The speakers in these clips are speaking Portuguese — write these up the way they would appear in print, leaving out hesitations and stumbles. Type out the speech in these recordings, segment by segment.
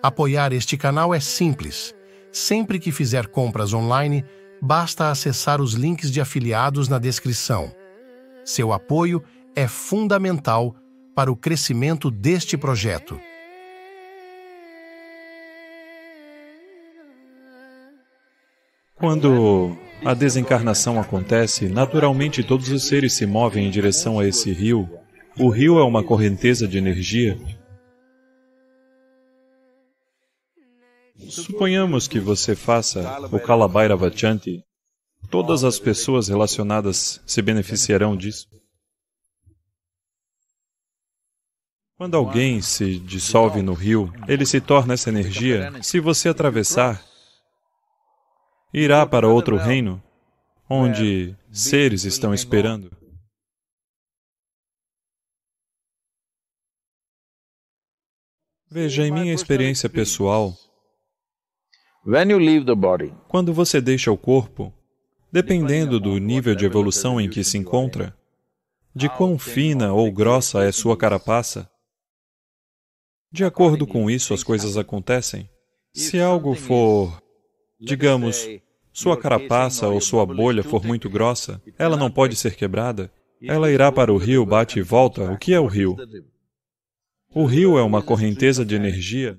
Apoiar este canal é simples. Sempre que fizer compras online, basta acessar os links de afiliados na descrição. Seu apoio é fundamental para o crescimento deste projeto. Quando a desencarnação acontece, naturalmente todos os seres se movem em direção a esse rio. O rio é uma correnteza de energia. Suponhamos que você faça o Kalabhairava Chanti. Todas as pessoas relacionadas se beneficiarão disso. Quando alguém se dissolve no rio, ele se torna essa energia. Se você atravessar, irá para outro reino, onde seres estão esperando. Veja, em minha experiência pessoal, quando você deixa o corpo, dependendo do nível de evolução em que se encontra, de quão fina ou grossa é sua carapaça, de acordo com isso as coisas acontecem. Se algo for, digamos, sua carapaça ou sua bolha for muito grossa, ela não pode ser quebrada. Ela irá para o rio, bate e volta. O que é o rio? O rio é uma correnteza de energia.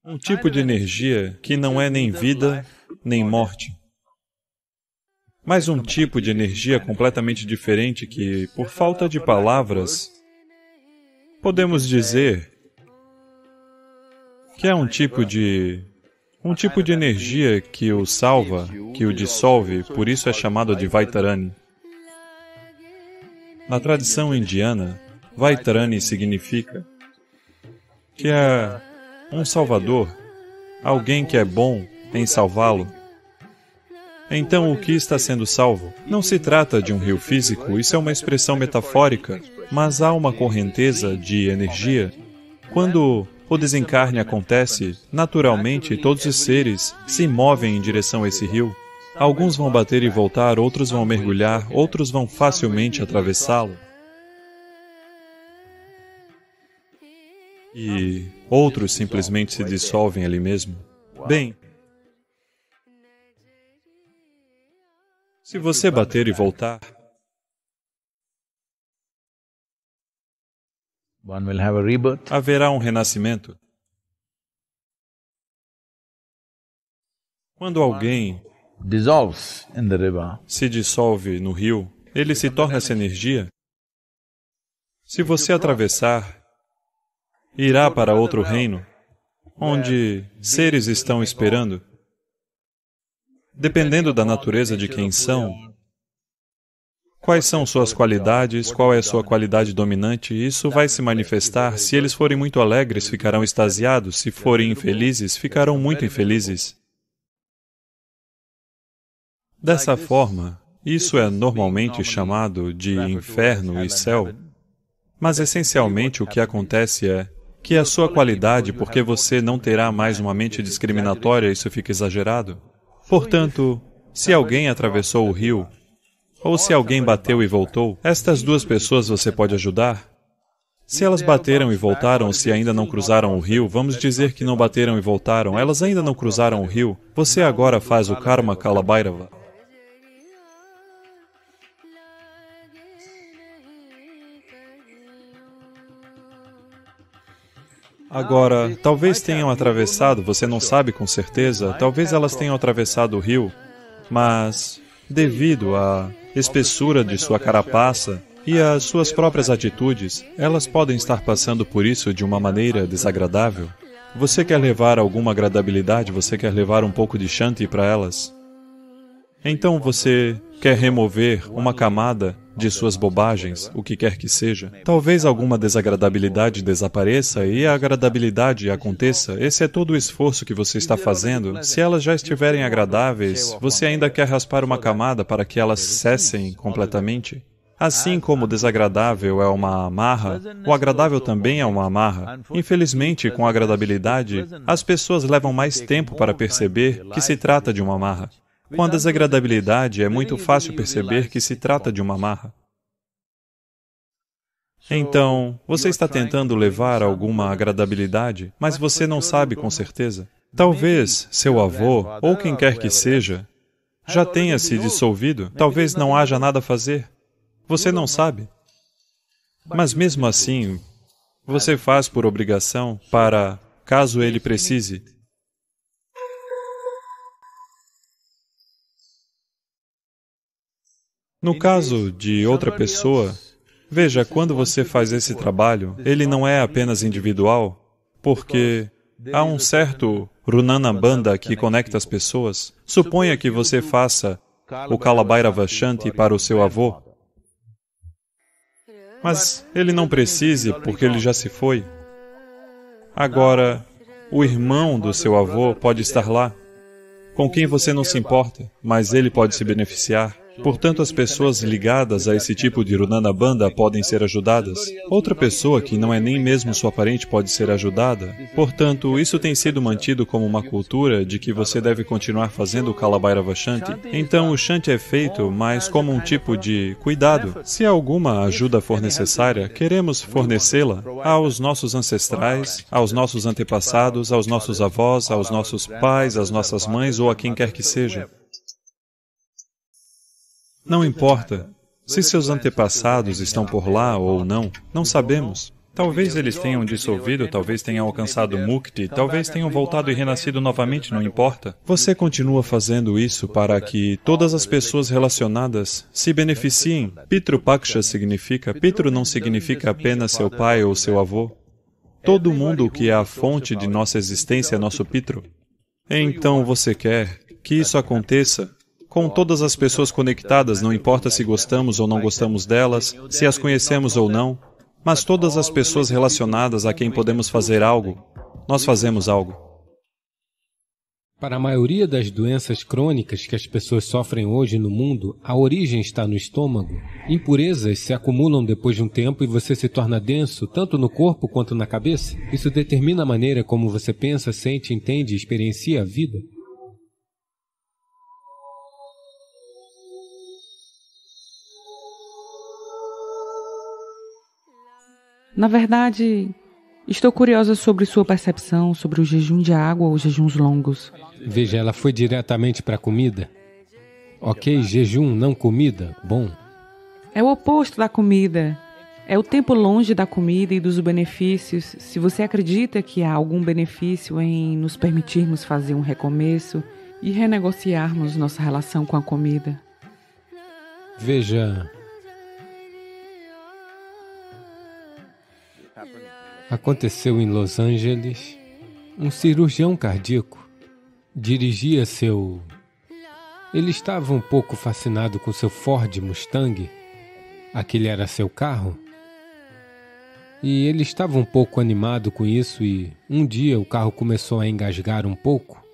Um tipo de energia que não é nem vida, nem morte. Mas um tipo de energia completamente diferente que, por falta de palavras, podemos dizer que é um tipo de energia que o salva, que o dissolve, por isso é chamado de Vaitarani. Na tradição indiana, Vaitarani significa que é um salvador, alguém que é bom em salvá-lo. Então, o que está sendo salvo? Não se trata de um rio físico, isso é uma expressão metafórica, mas há uma correnteza de energia. Quando o desencarne acontece, naturalmente, todos os seres se movem em direção a esse rio. Alguns vão bater e voltar, outros vão mergulhar, outros vão facilmente atravessá-lo. E outros simplesmente se dissolvem ali mesmo. Bem, se você bater e voltar, haverá um renascimento. Quando alguém se dissolve no rio, ele se torna essa energia. Se você atravessar, irá para outro reino, onde seres estão esperando. Dependendo da natureza de quem são, quais são suas qualidades, qual é sua qualidade dominante, isso vai se manifestar. Se eles forem muito alegres, ficarão extasiados. Se forem infelizes, ficarão muito infelizes. Dessa forma, isso é normalmente chamado de inferno e céu. Mas, essencialmente, o que acontece é que a sua qualidade, porque você não terá mais uma mente discriminatória, isso fica exagerado. Portanto, se alguém atravessou o rio, ou se alguém bateu e voltou, estas duas pessoas você pode ajudar? Se elas bateram e voltaram, ou se ainda não cruzaram o rio, vamos dizer que não bateram e voltaram, elas ainda não cruzaram o rio, você agora faz o Karma Kalabhairava. Agora, talvez tenham atravessado, você não sabe com certeza, talvez elas tenham atravessado o rio, mas, devido à espessura de sua carapaça e às suas próprias atitudes, elas podem estar passando por isso de uma maneira desagradável. Você quer levar alguma agradabilidade, você quer levar um pouco de Shanti para elas? Então você quer remover uma camada de suas bobagens, o que quer que seja. Talvez alguma desagradabilidade desapareça e a agradabilidade aconteça. Esse é todo o esforço que você está fazendo. Se elas já estiverem agradáveis, você ainda quer raspar uma camada para que elas cessem completamente? Assim como o desagradável é uma amarra, o agradável também é uma amarra. Infelizmente, com a agradabilidade, as pessoas levam mais tempo para perceber que se trata de uma amarra. Com a desagradabilidade, é muito fácil perceber que se trata de uma amarra. Então, você está tentando levar alguma agradabilidade, mas você não sabe com certeza. Talvez seu avô, ou quem quer que seja, já tenha se dissolvido, talvez não haja nada a fazer. Você não sabe. Mas mesmo assim, você faz por obrigação para, caso ele precise. No caso de outra pessoa, veja, quando você faz esse trabalho, ele não é apenas individual, porque há um certo Runana Bandha que conecta as pessoas. Suponha que você faça o Kalabhairava Shanti para o seu avô, mas ele não precise, porque ele já se foi. Agora, o irmão do seu avô pode estar lá, com quem você não se importa, mas ele pode se beneficiar. Portanto, as pessoas ligadas a esse tipo de Runana Bandha podem ser ajudadas. Outra pessoa que não é nem mesmo sua parente pode ser ajudada. Portanto, isso tem sido mantido como uma cultura de que você deve continuar fazendo o Kalabhairava Shanti. Então, o Shanti é feito mais como um tipo de cuidado. Se alguma ajuda for necessária, queremos fornecê-la aos nossos ancestrais, aos nossos antepassados, aos nossos avós, aos nossos pais, às nossas mães ou a quem quer que seja. Não importa se seus antepassados estão por lá ou não, não sabemos. Talvez eles tenham dissolvido, talvez tenham alcançado Mukti, talvez tenham voltado e renascido novamente, não importa. Você continua fazendo isso para que todas as pessoas relacionadas se beneficiem. Pitru Paksha significa, Pitru não significa apenas seu pai ou seu avô. Todo mundo que é a fonte de nossa existência é nosso Pitru. Então você quer que isso aconteça com todas as pessoas conectadas, não importa se gostamos ou não gostamos delas, se as conhecemos ou não, mas todas as pessoas relacionadas a quem podemos fazer algo, nós fazemos algo. Para a maioria das doenças crônicas que as pessoas sofrem hoje no mundo, a origem está no estômago. Impurezas se acumulam depois de um tempo e você se torna denso, tanto no corpo quanto na cabeça. Isso determina a maneira como você pensa, sente, entende e experiencia a vida. Na verdade, estou curiosa sobre sua percepção sobre o jejum de água ou jejuns longos. Veja, ela foi diretamente para a comida. Ok, jejum, não comida, bom. É o oposto da comida. É o tempo longe da comida e dos benefícios. Se você acredita que há algum benefício em nos permitirmos fazer um recomeço e renegociarmos nossa relação com a comida. Veja, aconteceu em Los Angeles, um cirurgião cardíaco dirigia seu... Ele estava um pouco fascinado com seu Ford Mustang, aquele era seu carro, e ele estava um pouco animado com isso e um dia o carro começou a engasgar um pouco.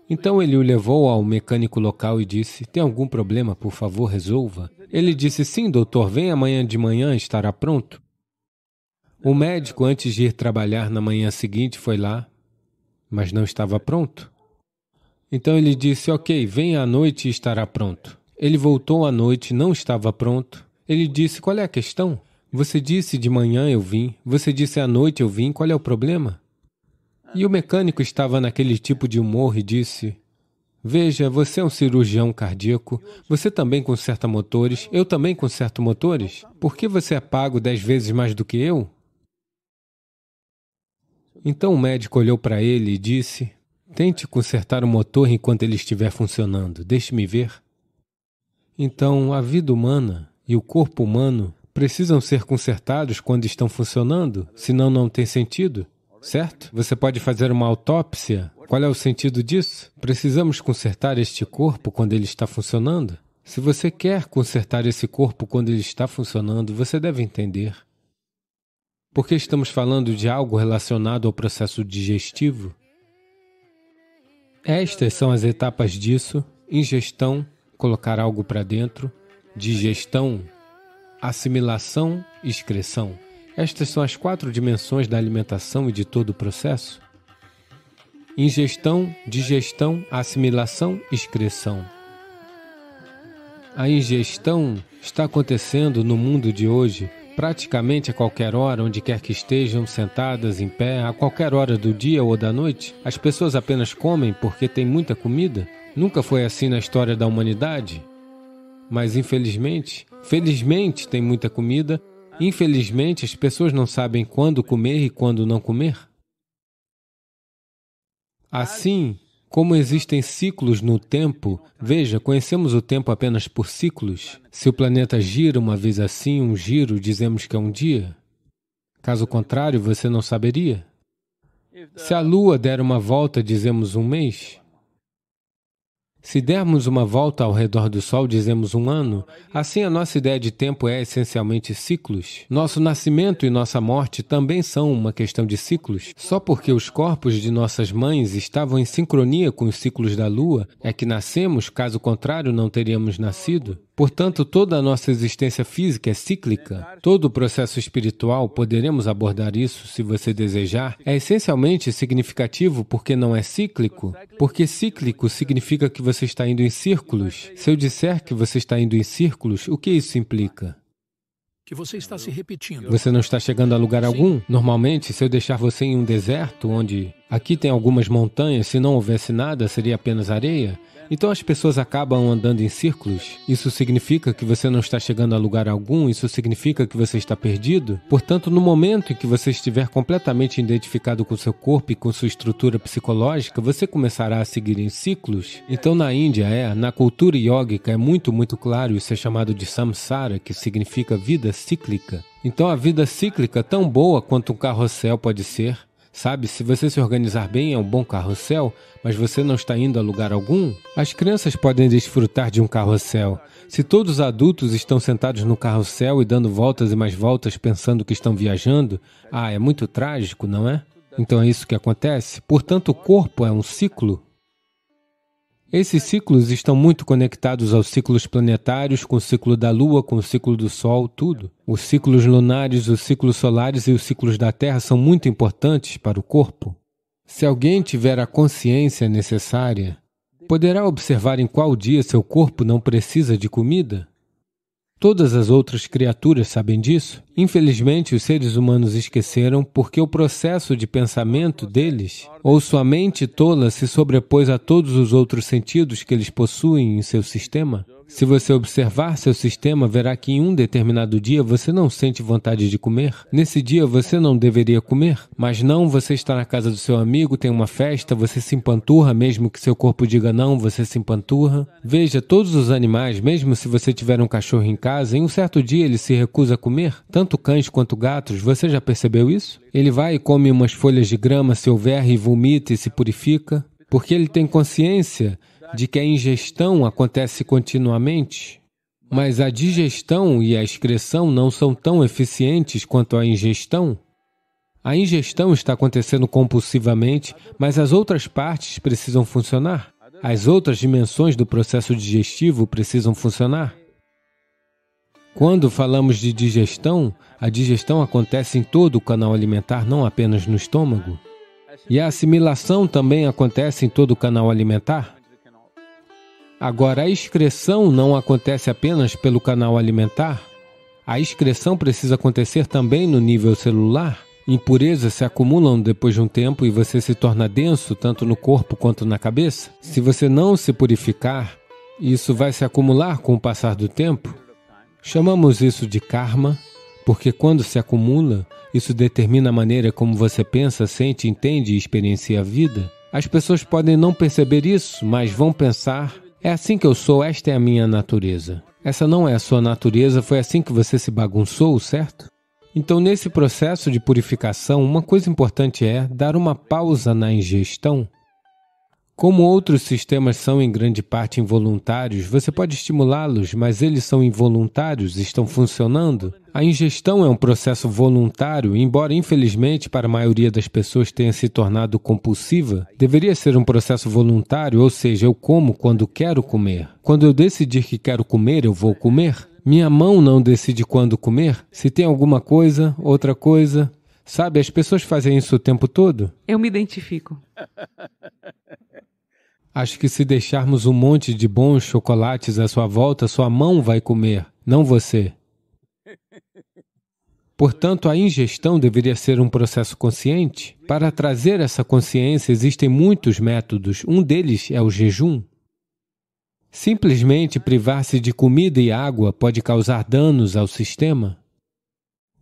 Então ele o levou ao mecânico local e disse, tem algum problema, por favor, resolva. Ele disse, sim, doutor, vem amanhã de manhã, estará pronto. O médico, antes de ir trabalhar na manhã seguinte, foi lá, mas não estava pronto. Então ele disse, ok, venha à noite e estará pronto. Ele voltou à noite, não estava pronto. Ele disse, qual é a questão? Você disse de manhã eu vim, você disse à noite eu vim, qual é o problema? E o mecânico estava naquele tipo de humor e disse, veja, você é um cirurgião cardíaco, você também conserta motores, eu também conserto motores. Por que você é pago 10 vezes mais do que eu? Então o médico olhou para ele e disse, tente consertar o motor enquanto ele estiver funcionando, deixe-me ver. Então a vida humana e o corpo humano precisam ser consertados quando estão funcionando, senão não tem sentido, certo? Você pode fazer uma autópsia, qual é o sentido disso? Precisamos consertar este corpo quando ele está funcionando? Se você quer consertar esse corpo quando ele está funcionando, você deve entender. Porque estamos falando de algo relacionado ao processo digestivo. Estas são as etapas disso: ingestão, colocar algo para dentro; digestão, assimilação, excreção. Estas são as 4 dimensões da alimentação e de todo o processo. Ingestão, digestão, assimilação, excreção. A ingestão está acontecendo no mundo de hoje, praticamente a qualquer hora, onde quer que estejam, sentadas, em pé, a qualquer hora do dia ou da noite. As pessoas apenas comem porque tem muita comida. Nunca foi assim na história da humanidade. Mas infelizmente, felizmente tem muita comida. Infelizmente, as pessoas não sabem quando comer e quando não comer. Assim, como existem ciclos no tempo, veja, conhecemos o tempo apenas por ciclos. Se o planeta gira uma vez assim, um giro, dizemos que é um dia. Caso contrário, você não saberia. Se a Lua der uma volta, dizemos um mês. Se dermos uma volta ao redor do Sol, dizemos um ano. Assim, a nossa ideia de tempo é essencialmente ciclos. Nosso nascimento e nossa morte também são uma questão de ciclos. Só porque os corpos de nossas mães estavam em sincronia com os ciclos da Lua, é que nascemos, caso contrário, não teríamos nascido. Portanto, toda a nossa existência física é cíclica. Todo o processo espiritual, poderemos abordar isso se você desejar, é essencialmente significativo porque não é cíclico. Porque cíclico significa que você está indo em círculos. Se eu disser que você está indo em círculos, o que isso implica? Que você está se repetindo. Você não está chegando a lugar algum? Normalmente, se eu deixar você em um deserto, onde aqui tem algumas montanhas, se não houvesse nada, seria apenas areia. Então as pessoas acabam andando em círculos. Isso significa que você não está chegando a lugar algum, isso significa que você está perdido. Portanto, no momento em que você estiver completamente identificado com seu corpo e com sua estrutura psicológica, você começará a seguir em ciclos. Então na Índia, na cultura yógica é muito claro, isso é chamado de samsara, que significa vida cíclica. Então a vida cíclica, tão boa quanto um carrossel pode ser, sabe, se você se organizar bem é um bom carrossel, mas você não está indo a lugar algum. As crianças podem desfrutar de um carrossel. Se todos os adultos estão sentados no carrossel e dando voltas e mais voltas pensando que estão viajando, é muito trágico, não é? Então é isso que acontece. Portanto, o corpo é um ciclo. Esses ciclos estão muito conectados aos ciclos planetários, com o ciclo da Lua, com o ciclo do Sol, tudo. Os ciclos lunares, os ciclos solares e os ciclos da Terra são muito importantes para o corpo. Se alguém tiver a consciência necessária, poderá observar em qual dia seu corpo não precisa de comida. Todas as outras criaturas sabem disso. Infelizmente, os seres humanos esqueceram porque o processo de pensamento deles, ou sua mente tola, se sobrepôs a todos os outros sentidos que eles possuem em seu sistema. Se você observar seu sistema, verá que em um determinado dia você não sente vontade de comer. Nesse dia você não deveria comer, mas não, você está na casa do seu amigo, tem uma festa, você se empanturra, mesmo que seu corpo diga não, você se empanturra. Veja, todos os animais, mesmo se você tiver um cachorro em casa, em um certo dia ele se recusa a comer, tanto cães quanto gatos, você já percebeu isso? Ele vai e come umas folhas de grama se houver e vomita e se purifica, porque ele tem consciência de que a ingestão acontece continuamente, mas a digestão e a excreção não são tão eficientes quanto a ingestão. A ingestão está acontecendo compulsivamente, mas as outras partes precisam funcionar. As outras dimensões do processo digestivo precisam funcionar. Quando falamos de digestão, a digestão acontece em todo o canal alimentar, não apenas no estômago. E a assimilação também acontece em todo o canal alimentar. Agora, a excreção não acontece apenas pelo canal alimentar. A excreção precisa acontecer também no nível celular. Impurezas se acumulam depois de um tempo e você se torna denso tanto no corpo quanto na cabeça. Se você não se purificar, isso vai se acumular com o passar do tempo. Chamamos isso de karma, porque quando se acumula, isso determina a maneira como você pensa, sente, entende e experiencia a vida. As pessoas podem não perceber isso, mas vão pensar: é assim que eu sou, esta é a minha natureza. Essa não é a sua natureza, foi assim que você se bagunçou, certo? Então, nesse processo de purificação, uma coisa importante é dar uma pausa na ingestão. Como outros sistemas são em grande parte involuntários, você pode estimulá-los, mas eles são involuntários, estão funcionando. A ingestão é um processo voluntário, embora infelizmente para a maioria das pessoas tenha se tornado compulsiva. Deveria ser um processo voluntário, ou seja, eu como quando quero comer. Quando eu decidir que quero comer, eu vou comer. Minha mão não decide quando comer. Se tem alguma coisa, outra coisa. Sabe, as pessoas fazem isso o tempo todo. Eu me identifico. Acho que se deixarmos um monte de bons chocolates à sua volta, sua mão vai comer, não você. Portanto, a ingestão deveria ser um processo consciente. Para trazer essa consciência, existem muitos métodos. Um deles é o jejum. Simplesmente privar-se de comida e água pode causar danos ao sistema.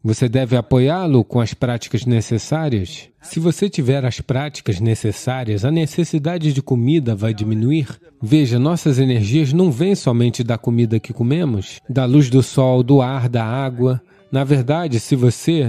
Você deve apoiá-lo com as práticas necessárias. Se você tiver as práticas necessárias, a necessidade de comida vai diminuir. Veja, nossas energias não vêm somente da comida que comemos, da luz do sol, do ar, da água. Na verdade,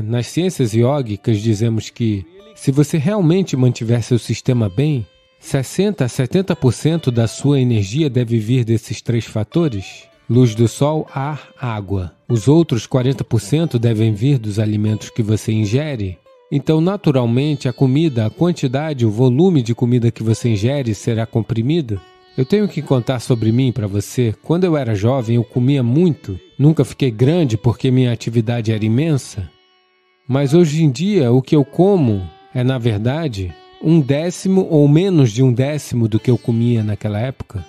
nas ciências iógicas dizemos que, se você realmente mantiver seu sistema bem, 60% a 70% da sua energia deve vir desses 3 fatores. Luz do sol, ar, água. Os outros 40% devem vir dos alimentos que você ingere. Então, naturalmente, a comida, a quantidade, o volume de comida que você ingere será comprimido. Eu tenho que contar sobre mim para você. Quando eu era jovem, eu comia muito. Nunca fiquei grande porque minha atividade era imensa. Mas hoje em dia, o que eu como é, na verdade, 1/10 ou menos de 1/10 do que eu comia naquela época.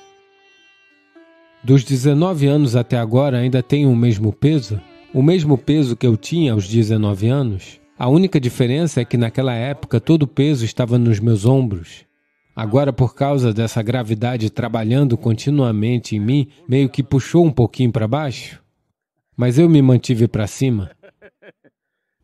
Dos 19 anos até agora, ainda tenho o mesmo peso que eu tinha aos 19 anos. A única diferença é que naquela época todo o peso estava nos meus ombros. Agora, por causa dessa gravidade trabalhando continuamente em mim, meio que puxou um pouquinho para baixo. Mas eu me mantive para cima.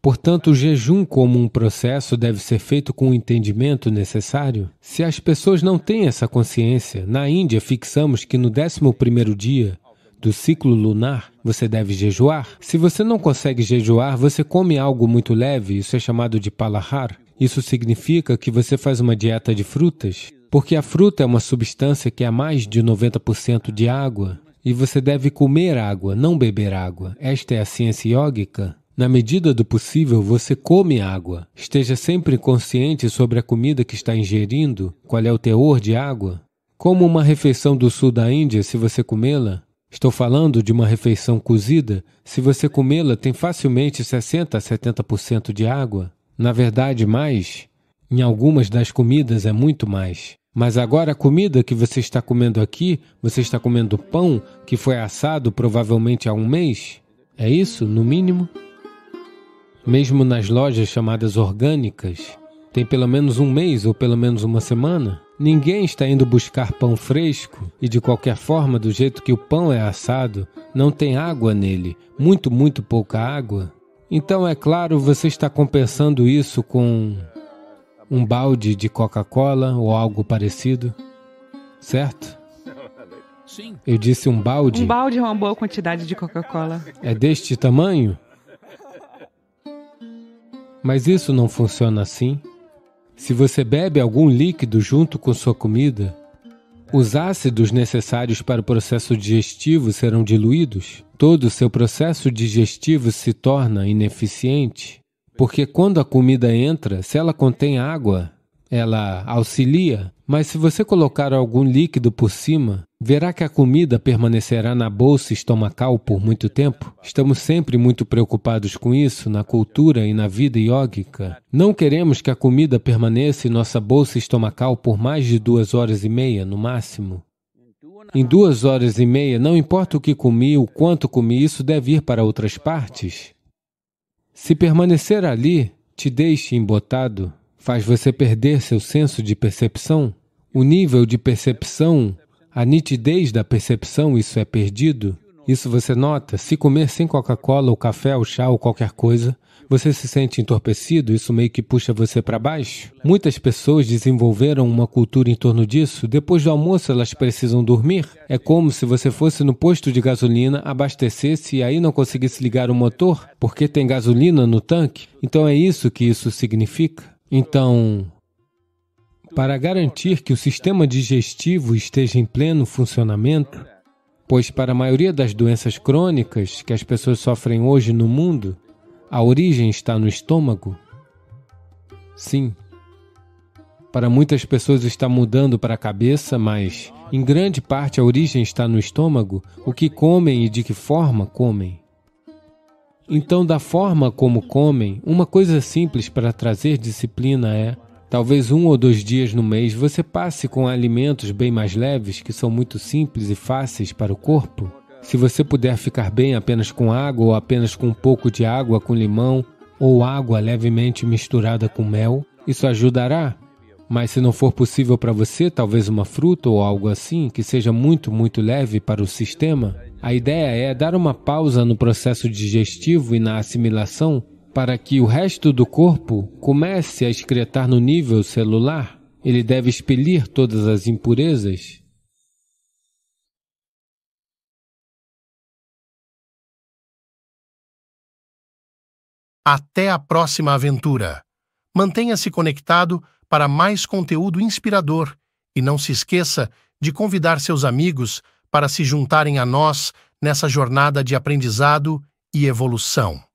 Portanto, o jejum como um processo deve ser feito com o entendimento necessário. Se as pessoas não têm essa consciência, na Índia fixamos que no 11º dia do ciclo lunar, você deve jejuar. Se você não consegue jejuar, você come algo muito leve, isso é chamado de palahar. Isso significa que você faz uma dieta de frutas, porque a fruta é uma substância que é mais de 90% de água, e você deve comer água, não beber água. Esta é a ciência iógica. Na medida do possível, você come água. Esteja sempre consciente sobre a comida que está ingerindo, qual é o teor de água. Como uma refeição do sul da Índia, se você comê-la, estou falando de uma refeição cozida, se você comê-la, tem facilmente 60% a 70% de água. Na verdade, mais. Em algumas das comidas é muito mais. Mas agora a comida que você está comendo aqui, você está comendo pão que foi assado provavelmente há 1 mês. É isso, no mínimo? Mesmo nas lojas chamadas orgânicas, tem pelo menos 1 mês ou pelo menos 1 semana. Ninguém está indo buscar pão fresco e de qualquer forma, do jeito que o pão é assado, não tem água nele, muito pouca água. Então, é claro, você está compensando isso com um balde de Coca-Cola ou algo parecido, certo? Sim. Eu disse um balde. Um balde é uma boa quantidade de Coca-Cola. É deste tamanho? Mas isso não funciona assim. Se você bebe algum líquido junto com sua comida, os ácidos necessários para o processo digestivo serão diluídos. Todo o seu processo digestivo se torna ineficiente, porque quando a comida entra, se ela contém água, ela auxilia, mas se você colocar algum líquido por cima, verá que a comida permanecerá na bolsa estomacal por muito tempo. Estamos sempre muito preocupados com isso na cultura e na vida iógica. Não queremos que a comida permaneça em nossa bolsa estomacal por mais de 2h30 no máximo. Em 2h30, não importa o que comi, o quanto comi, isso deve ir para outras partes. Se permanecer ali, te deixe embotado, faz você perder seu senso de percepção. O nível de percepção, a nitidez da percepção, isso é perdido. Isso você nota. Se comer sem Coca-Cola, ou café, ou chá, ou qualquer coisa, você se sente entorpecido, isso meio que puxa você para baixo. Muitas pessoas desenvolveram uma cultura em torno disso. Depois do almoço, elas precisam dormir. É como se você fosse no posto de gasolina, abastecesse e aí não conseguisse ligar o motor, porque tem gasolina no tanque. Então é isso que isso significa. Então, para garantir que o sistema digestivo esteja em pleno funcionamento, pois para a maioria das doenças crônicas que as pessoas sofrem hoje no mundo, a origem está no estômago. Sim. Para muitas pessoas está mudando para a cabeça, mas em grande parte a origem está no estômago, o que comem e de que forma comem. Então, da forma como comem, uma coisa simples para trazer disciplina é: Talvez 1 ou 2 dias no mês você passe com alimentos bem mais leves, que são muito simples e fáceis para o corpo. Se você puder ficar bem apenas com água ou apenas com um pouco de água com limão ou água levemente misturada com mel, isso ajudará. Mas se não for possível para você, talvez uma fruta ou algo assim, que seja muito leve para o sistema, a ideia é dar uma pausa no processo digestivo e na assimilação para que o resto do corpo comece a excretar no nível celular. Ele deve expelir todas as impurezas. Até a próxima aventura. Mantenha-se conectado para mais conteúdo inspirador e não se esqueça de convidar seus amigos para se juntarem a nós nessa jornada de aprendizado e evolução.